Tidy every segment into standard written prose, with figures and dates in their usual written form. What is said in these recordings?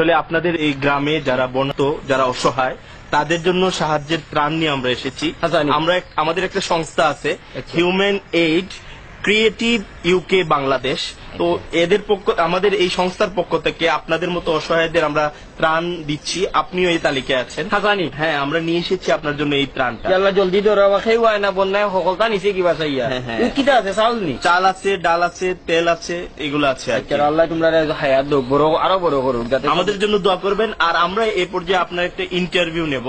আসলে আপনাদের এই গ্রামে যারা বনত, যারা অসহায়, তাদের জন্য সাহায্যের ত্রাণ নিয়ে আমরা এসেছি। আমরা আমাদের একটা সংস্থা আছে, human aid creative UK Bangladesh. তো এদের আমাদের এই সংস্থার পক্ষ থেকে আপনাদের মতো অসহায়দের আমরা ত্রাণ দিচ্ছি। আপনিও এই তালিকায় আছেন। হ্যাঁ, আমরা নিয়ে এসেছি আপনার জন্য এই ত্রাণটা। জলদি ধরা খেয়ে না বন্যায় সকলটা নিচে কিবা চাইয়া কিটা আছে চাউল নি চাল আছে, ডাল আছে, তেল আছে, এগুলো আছে। আল্লাহ তোমরা হায়াত দোক বড় আরো বড় করুক, যাতে আমাদের জন্য দোয়া করবেন। আর আমরা এই পর্যায়ে আপনার একটা ইন্টারভিউ নেব।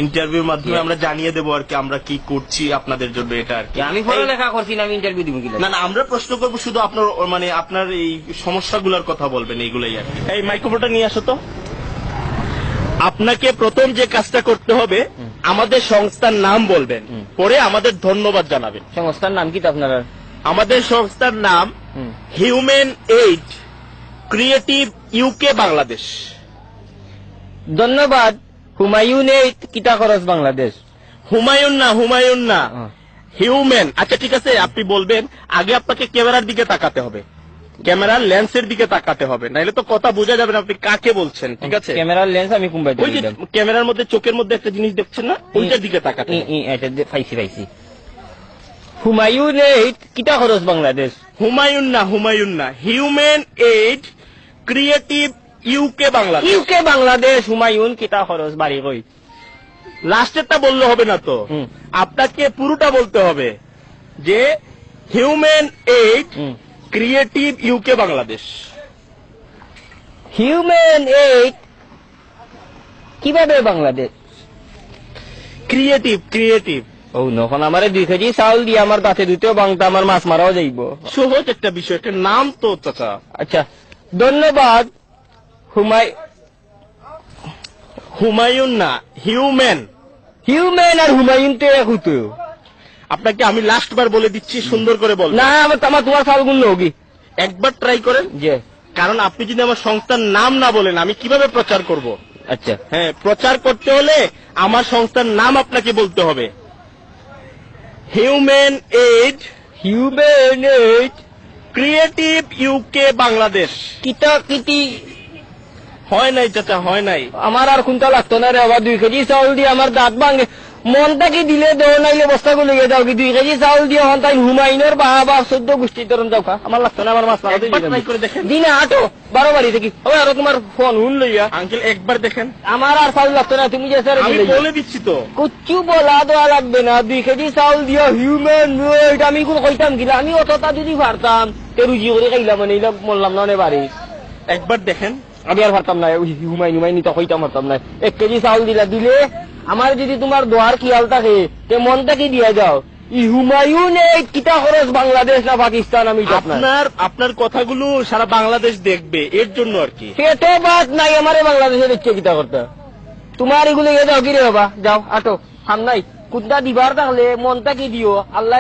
ইন্টারভিউর মাধ্যমে আমরা জানিয়ে দেবো আর কি আমরা কি করছি আপনাদের জন্য। এটা আর কি আমি পড়ালেখা করছি না, আমি ইন্টারভিউ দিব কি না, আমরা প্রশ্ন করবো শুধু আপনার, মানে আপনার এই সমস্যাগুলোর কথা বলবেন, এইগুলাই আর কি। এই মাইক্রোফোনটা নিয়ে আসো তো। আপনাকে প্রথম যে কাজটা করতে হবে, আমাদের সংস্থার নাম বলবেন, পরে আমাদের ধন্যবাদ জানাবেন। সংস্থার নাম কি আপনার? আমাদের সংস্থার নাম human aid creative UK Bangladesh. ধন্যবাদ। হুমায়ুন এইড কিতা খরচ বাংলাদেশ। হুমায়ুন না, হিউম্যান। আচ্ছা ঠিক আছে, আপনি বলবেন। আগে আপনাকে ক্যামেরার দিকে তাকাতে হবে, ক্যামেরার লেন্সের দিকে তাকাতে হবে, নাহলে তো কথা বোঝা যাবে না আপনি কাকে বলছেন। ঠিক আছে, ক্যামেরার লেন্স আমি কুম্বাই ওই যে ক্যামেরার মধ্যে চোখের মধ্যে একটা জিনিস দেখছেন না, ওইটার দিকে তাকাতে হবে। পাইছি। হুমায়ুন এইড কিতা খরচ বাংলাদেশ। হুমায়ুন না, human aid creative UK Bangladesh. UK Bangladesh Humayun কিতা খরচ বাড়ি কই। লাস্টেরটা বললে হবে না তো, আপনাকে পুরোটা বলতে হবে যে human aid creative UK Bangladesh. Human aid কিভাবে বাংলাদেশ ক্রিয়েটিভ। ও নখন আমারে 2 কেজি চাউল দিয়ে আমার দাঁতে দুতেও বাংতা, আমার মাছ মারাও যাইব। সহজ একটা বিষয়, একটা নাম তো চাচা। আচ্ছা ধন্যবাদ। হুমায়ুন না, হিউম্যান আর হুমায়ুন তো এক হতো। আপনাকে আমি লাস্ট বার বলে দিচ্ছি, সুন্দর করে বল। না আমার তোমার চাউল গুণ হোগি একবার ট্রাই করেন। যে কারণ আপনি যদি আমার সংস্থার নাম না বলেন, আমি কিভাবে প্রচার করব? আচ্ছা হ্যাঁ, প্রচার করতে হলে আমার সংস্থার নাম আপনাকে বলতে হবে। Human aid creative UK Bangladesh. কিতা কিতি হয় নাই চাচা, হয় নাই। আমার আর কোনটা লাগতো না রে বাবা। 2 কেজি চাউল দিয়ে আমার দাঁত ভাঙে। মনটা কি দিলে দেও নাইলে বস্তা গুলো যাও কি। 2 কেজি চাউল দিয়ে হন তাই হুমায়ুনের বাবা 14 গোষ্ঠী ধরুন যাও খা। আমার লাগতো না, আমার মাছ দিনে 8 12 বাড়ি থেকে আর তোমার ফোন হুন লইয়া। আঙ্কেল একবার দেখেন, আমার আর চাউল লাগতো না, তুমি যে স্যার আমি বলে দিচ্ছি তো। কুচ্ছু বলা দেওয়া লাগবে না। 2 কেজি চাউল দিয়া হিউম্যান এইড আমি কোন কইতাম কিনা। আমি অতটা যদি পারতাম তে রুজি করে খাইলাম, মানে এইলাম মরলাম না বাড়ি। একবার দেখেন, আমি আর পারতাম না হুমায়ুন তো কইতাম পারতাম না। 1 কেজি চাউল দিলে আমার যদি তোমার দোয়ার খেয়াল থাকে তে মনটা কি দিয়া যাও। হুমায়ুন এই কিতা খরচ বাংলাদেশ না পাকিস্তান। আমি আপনার কথাগুলো সারা বাংলাদেশ দেখবে, এর জন্য আর কি। পেটে বাদ নাই আমারে বাংলাদেশের ইচ্ছে কিতা করতে। তোমার এগুলো যাও কি রে বাবা, যাও আটো সামনাই কুদা দিবার থাকলে মনটা কি দিও আল্লাহ।